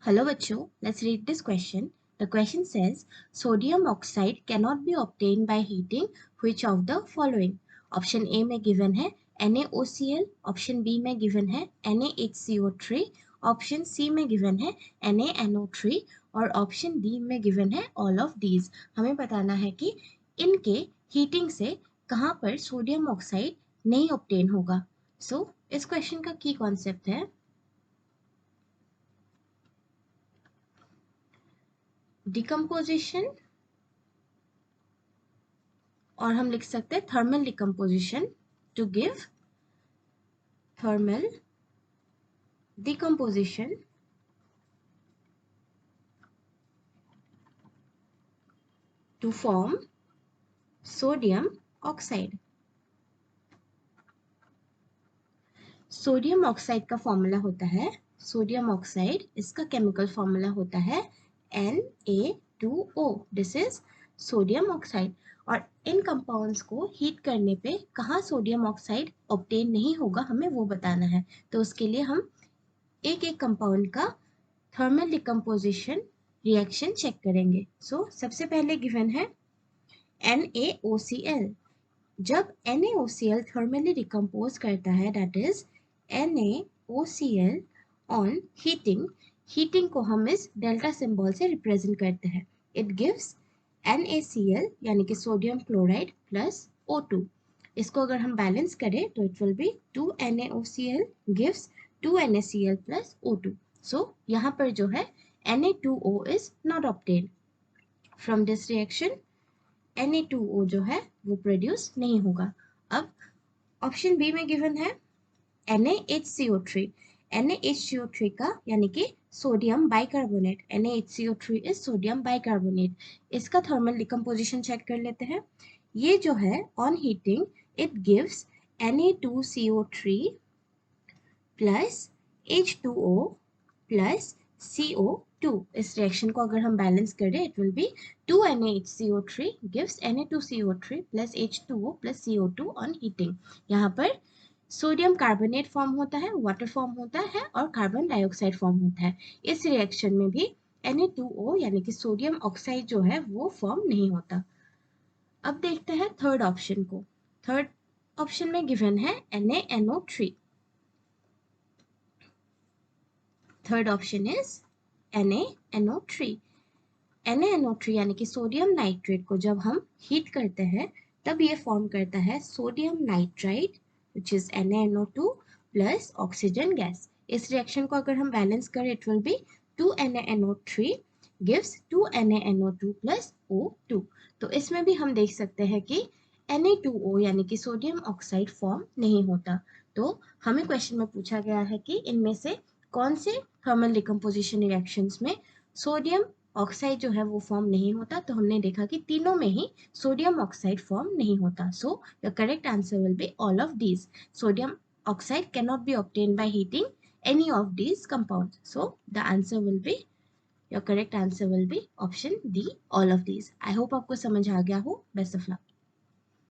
Hello बच्चों, let's read this question. The question says sodium oxide cannot be obtained by heating which of the following? Option A में given है NaOCl, option B में given है NaHCO3, option C में given है NaNO3 और option D में given है all of these. हमें बताना है कि इनके हीटिंग से कहाँ पर सोडियम ऑक्साइड नहीं ऑब्टेन होगा. So इस क्वेश्चन का की कॉन्सेप्ट है डिकम्पोजिशन और हम लिख सकते हैं thermal decomposition to give thermal decomposition to form sodium oxide. Sodium oxide का फॉर्मूला होता है सोडियम ऑक्साइड, इसका केमिकल फॉर्मूला होता है Na2O. This is sodium oxide. और इन कंपाउंड्स को हीट करने पे कहाँ सोडियम ऑक्साइड ऑब्टेन नहीं होगा हमें वो बताना है. तो उसके लिए हम एक एक कंपाउंड का थर्मल डिकम्पोजिशन रिएक्शन चेक करेंगे. सो सबसे पहले गिवन है NaOCl. जब NaOCl थर्मली डिकम्पोज करता है that is NaOCl on heating को हम इस डेल्टा सिंबल से रिप्रेजेंट करते हैं. इट गिव्स NaCl यानी कि सोडियम क्लोराइड प्लस O2. इसको अगर हम बैलेंस करें तो it will be 2 NaOCl gives 2 NaCl plus O2. सो यहाँ पर जो है Na2O is not obtained. From this reaction Na2O जो है वो प्रोड्यूस नहीं होगा. अब ऑप्शन बी में गिवन है NaHCO3. NaHCO3 का यानी कि sodium bicarbonate. NaHCO3 is sodium bicarbonate. इसका थर्मल डिकम्पोजिशन चेक कर लेते हैं. ये जो है on heating it gives Na2CO3 plus H2O plus CO2. इस रिएक्शन को अगर हम बैलेंस करें it will be 2 NaHCO3 gives Na2CO3 plus H2O plus CO2 on heating. यहाँ पर सोडियम कार्बोनेट फॉर्म होता है, वाटर फॉर्म होता है और कार्बन डाइऑक्साइड फॉर्म होता है. इस रिएक्शन में भी Na2O यानी कि सोडियम ऑक्साइड जो है वो फॉर्म नहीं होता. अब देखते हैं थर्ड ऑप्शन को. थर्ड ऑप्शन में गिवन है NaNO3. Third option is NaNO3. NaNO3 यानी कि सोडियम नाइट्रेट को जब हम हीट करते हैं तब ये फॉर्म करता है sodium nitrite which is NaNO2 plus oxygen gas. इस रिएक्शन को अगर हम बैलेंस करें it will be 2 NaNO3 gives 2 NaNO2 plus O2. तो इसमें भी हम देख सकते हैं कि Na2O यानी कि सोडियम ऑक्साइड फॉर्म नहीं होता. तो हमें क्वेश्चन में पूछा गया है कि इनमें से कौन से थर्मल डिकम्पोजिशन रिएक्शंस में सोडियम ऑक्साइड जो है वो फॉर्म नहीं होता. तो हमने देखा कि तीनों में ही सोडियम ऑक्साइड फॉर्म नहीं होता. So the correct answer will be all of these. Sodium oxide can not be obtained by heating any of these compounds. So the answer will be your correct answer will be option D all of these. I hope आपको समझ आ गया हो. Best of luck.